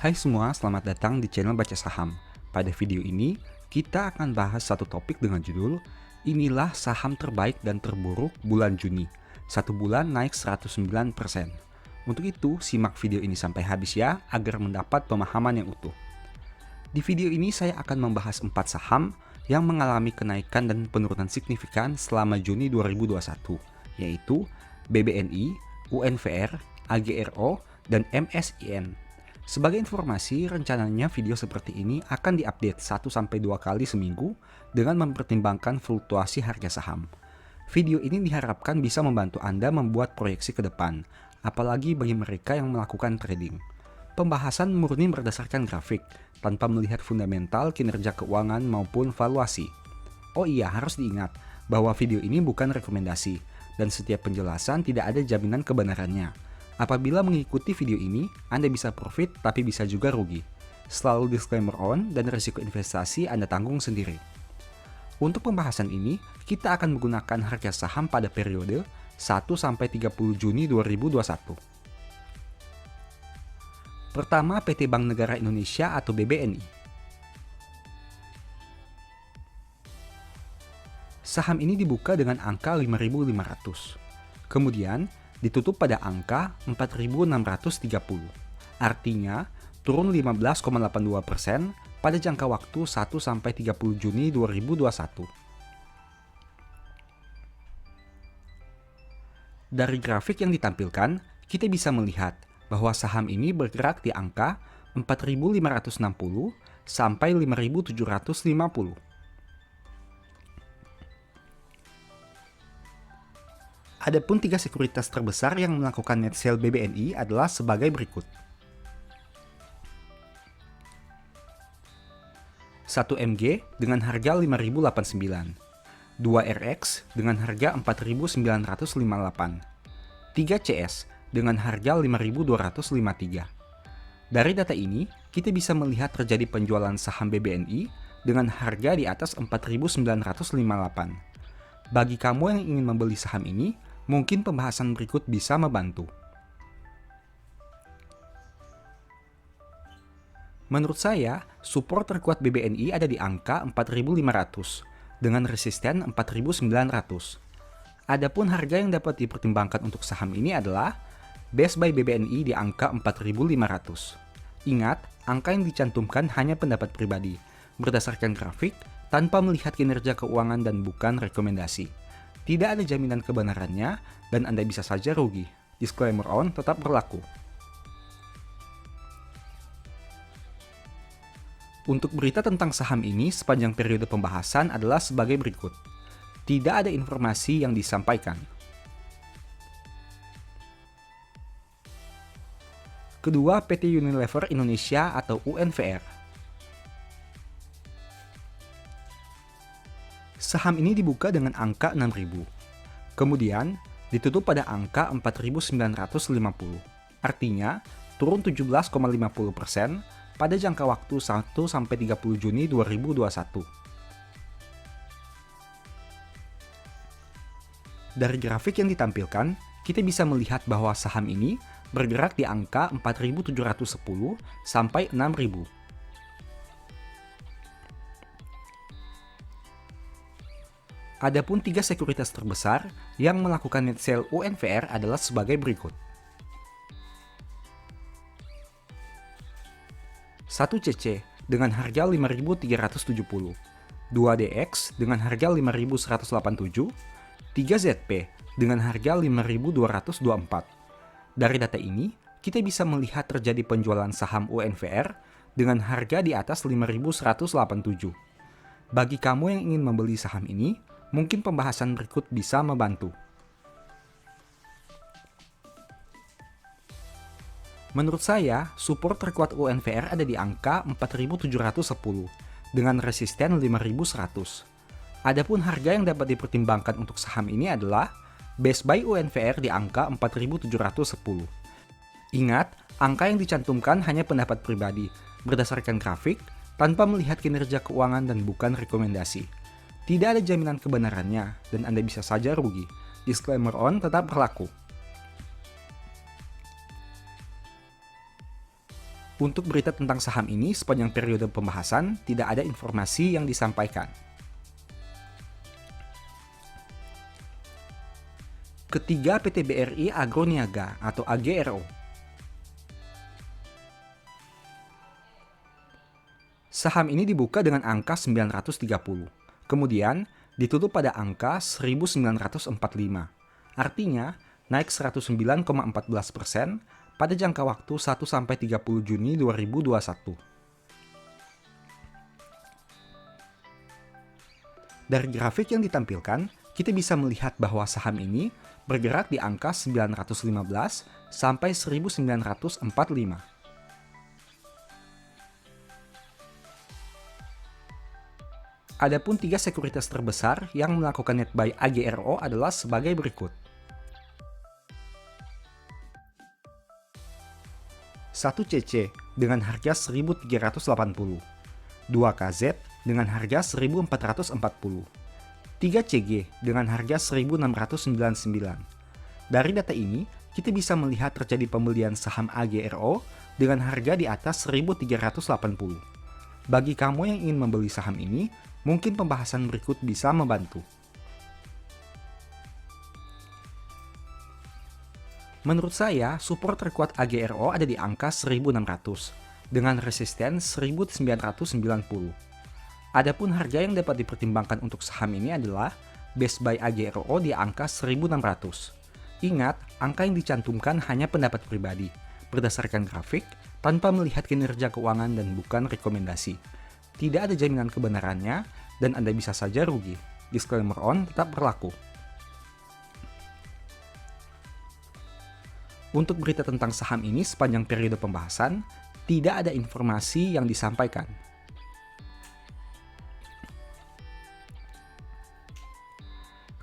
Hai semua, selamat datang di channel Baca Saham. Pada video ini, kita akan bahas satu topik dengan judul Inilah saham terbaik dan terburuk bulan Juni. Satu bulan naik 109%. Untuk itu, simak video ini sampai habis ya, agar mendapat pemahaman yang utuh. Di video ini saya akan membahas 4 saham yang mengalami kenaikan dan penurunan signifikan selama Juni 2021, yaitu BBNI, UNVR, AGRO, dan MSIN. Sebagai informasi, rencananya video seperti ini akan diupdate 1-2 kali seminggu dengan mempertimbangkan fluktuasi harga saham. Video ini diharapkan bisa membantu Anda membuat proyeksi ke depan, apalagi bagi mereka yang melakukan trading. Pembahasan murni berdasarkan grafik, tanpa melihat fundamental kinerja keuangan maupun valuasi. Oh iya, harus diingat bahwa video ini bukan rekomendasi, dan setiap penjelasan tidak ada jaminan kebenarannya. Apabila mengikuti video ini, Anda bisa profit tapi bisa juga rugi. Selalu disclaimer on dan risiko investasi Anda tanggung sendiri. Untuk pembahasan ini, kita akan menggunakan harga saham pada periode 1-30 Juni 2021. Pertama, PT Bank Negara Indonesia atau BBNI. Saham ini dibuka dengan angka 5.500. Kemudian, ditutup pada angka 4.630. Artinya, turun 15,82% pada jangka waktu 1-30 Juni 2021. Dari grafik yang ditampilkan, kita bisa melihat bahwa saham ini bergerak di angka 4.560 sampai 5.750. Adapun 3 sekuritas terbesar yang melakukan net sale BBNI adalah sebagai berikut. 1MG dengan harga 5.089, 2RX dengan harga 4.958, 3CS dengan harga 5.253. Dari data ini, kita bisa melihat terjadi penjualan saham BBNI dengan harga di atas 4.958. Bagi kamu yang ingin membeli saham ini, mungkin pembahasan berikut bisa membantu. Menurut saya, support terkuat BBNI ada di angka 4.500 dengan resisten 4.900. Adapun harga yang dapat dipertimbangkan untuk saham ini adalah best buy BBNI di angka 4.500. Ingat, angka yang dicantumkan hanya pendapat pribadi, berdasarkan grafik, tanpa melihat kinerja keuangan dan bukan rekomendasi. Tidak ada jaminan kebenarannya dan Anda bisa saja rugi. Disclaimer on tetap berlaku. Untuk berita tentang saham ini sepanjang periode pembahasan adalah sebagai berikut. Tidak ada informasi yang disampaikan. Kedua, PT Unilever Indonesia atau UNVR. Saham ini dibuka dengan angka 6.000. Kemudian, ditutup pada angka 4.950. Artinya, turun 17,50% pada jangka waktu 1-30 Juni 2021. Dari grafik yang ditampilkan, kita bisa melihat bahwa saham ini bergerak di angka 4.710 sampai 6.000. Adapun 3 sekuritas terbesar yang melakukan net sale UNVR adalah sebagai berikut. 1CC dengan harga 5.370, 2DX dengan harga 5.187, 3ZP dengan harga 5.224. Dari data ini, kita bisa melihat terjadi penjualan saham UNVR dengan harga di atas 5.187. Bagi kamu yang ingin membeli saham ini, mungkin pembahasan berikut bisa membantu. Menurut saya, support terkuat UNVR ada di angka 4.710 dengan resisten 5.100. Adapun harga yang dapat dipertimbangkan untuk saham ini adalah best buy UNVR di angka 4.710. Ingat, angka yang dicantumkan hanya pendapat pribadi, berdasarkan grafik, tanpa melihat kinerja keuangan dan bukan rekomendasi. Tidak ada jaminan kebenarannya, dan Anda bisa saja rugi. Disclaimer on tetap berlaku. Untuk berita tentang saham ini, sepanjang periode pembahasan, tidak ada informasi yang disampaikan. Ketiga, PT BRI Agro Niaga atau AGRO. Saham ini dibuka dengan angka 930, kemudian ditutup pada angka 1945. Artinya, naik 109,14% pada jangka waktu 1-30 Juni 2021. Dari grafik yang ditampilkan, kita bisa melihat bahwa saham ini bergerak di angka 915 sampai 1945. Adapun 3 sekuritas terbesar yang melakukan net buy AGRO adalah sebagai berikut. 1 CC dengan harga 1.380, 2 KZ dengan harga 1.440, 3 CG dengan harga 1.699. Dari data ini, kita bisa melihat terjadi pembelian saham AGRO dengan harga di atas 1.380. Bagi kamu yang ingin membeli saham ini, mungkin pembahasan berikut bisa membantu. Menurut saya, support terkuat AGRO ada di angka 1.600 dengan resisten 1.990. Adapun harga yang dapat dipertimbangkan untuk saham ini adalah best buy AGRO di angka 1.600. Ingat, angka yang dicantumkan hanya pendapat pribadi, berdasarkan grafik, tanpa melihat kinerja keuangan dan bukan rekomendasi. Tidak ada jaminan kebenarannya, dan Anda bisa saja rugi. Disclaimer on tetap berlaku. Untuk berita tentang saham ini sepanjang periode pembahasan, tidak ada informasi yang disampaikan.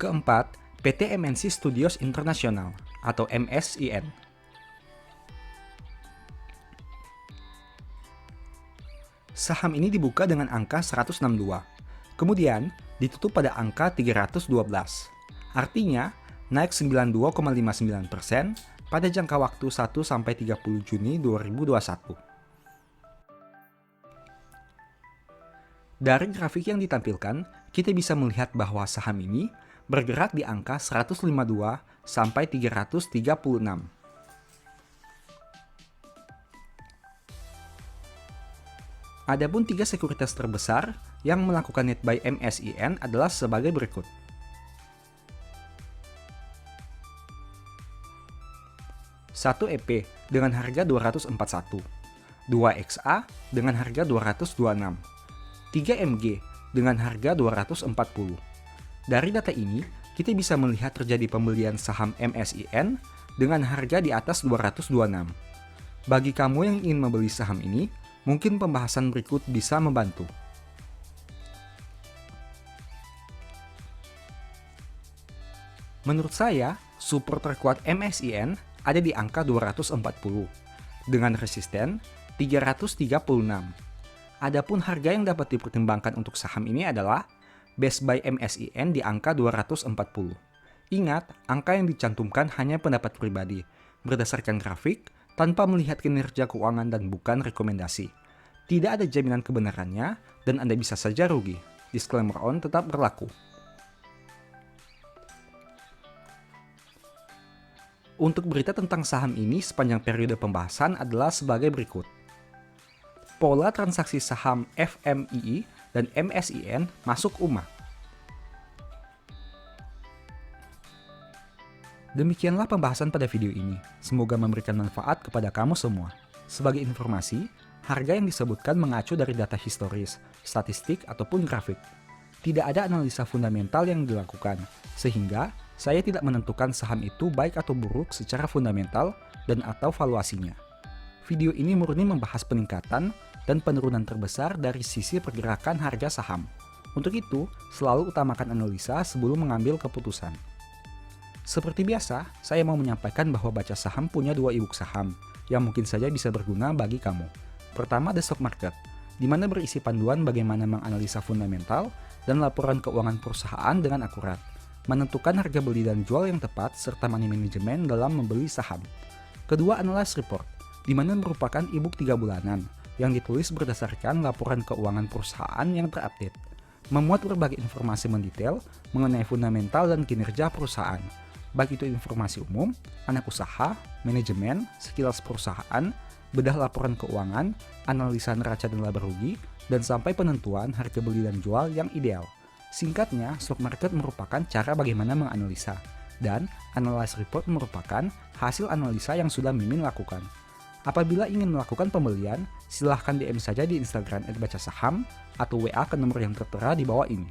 Keempat, PT MNC Studios International atau MSIN. Saham ini dibuka dengan angka 162, kemudian ditutup pada angka 312. Artinya, naik 92,59% pada jangka waktu 1-30 Juni 2021. Dari grafik yang ditampilkan, kita bisa melihat bahwa saham ini bergerak di angka 152 sampai 336. Adapun 3 sekuritas terbesar yang melakukan net buy MSIN adalah sebagai berikut. 1 EP dengan harga 241, 2 XA dengan harga 226, 3 MG dengan harga 240. Dari data ini, kita bisa melihat terjadi pembelian saham MSIN dengan harga di atas 226. Bagi kamu yang ingin membeli saham ini, mungkin pembahasan berikut bisa membantu. Menurut saya, support terkuat MSIN ada di angka 240, dengan resisten 336. Adapun harga yang dapat dipertimbangkan untuk saham ini adalah best buy MSIN di angka 240. Ingat, angka yang dicantumkan hanya pendapat pribadi, berdasarkan grafik, tanpa melihat kinerja keuangan dan bukan rekomendasi. Tidak ada jaminan kebenarannya, dan Anda bisa saja rugi. Disclaimer on tetap berlaku. Untuk berita tentang saham ini sepanjang periode pembahasan adalah sebagai berikut. Pola transaksi saham FMII dan MSIN masuk UMA. Demikianlah pembahasan pada video ini. Semoga memberikan manfaat kepada kamu semua. Sebagai informasi, harga yang disebutkan mengacu dari data historis, statistik, ataupun grafik. Tidak ada analisa fundamental yang dilakukan, sehingga saya tidak menentukan saham itu baik atau buruk secara fundamental dan atau valuasinya. Video ini murni membahas peningkatan dan penurunan terbesar dari sisi pergerakan harga saham. Untuk itu, selalu utamakan analisa sebelum mengambil keputusan. Seperti biasa, saya mau menyampaikan bahwa Baca Saham punya 2 e-book saham yang mungkin saja bisa berguna bagi kamu. Pertama, The Stock Market, di mana berisi panduan bagaimana menganalisa fundamental dan laporan keuangan perusahaan dengan akurat, menentukan harga beli dan jual yang tepat, serta money management dalam membeli saham. Kedua, Analyst Report, di mana merupakan e-book 3 bulanan yang ditulis berdasarkan laporan keuangan perusahaan yang terupdate, memuat berbagai informasi mendetail mengenai fundamental dan kinerja perusahaan, baik itu informasi umum, anak usaha, manajemen, sekilas perusahaan, bedah laporan keuangan, analisa neraca dan laba rugi, dan sampai penentuan harga beli dan jual yang ideal. Singkatnya, stock market merupakan cara bagaimana menganalisa, dan analysis report merupakan hasil analisa yang sudah Mimin lakukan. Apabila ingin melakukan pembelian, silahkan DM saja di Instagram @bacasaham atau WA ke nomor yang tertera di bawah ini.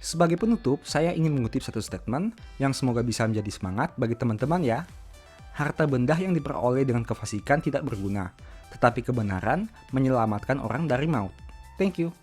Sebagai penutup, saya ingin mengutip satu statement yang semoga bisa menjadi semangat bagi teman-teman ya. Harta benda yang diperoleh dengan kefasikan tidak berguna, tetapi kebenaran menyelamatkan orang dari maut. Thank you.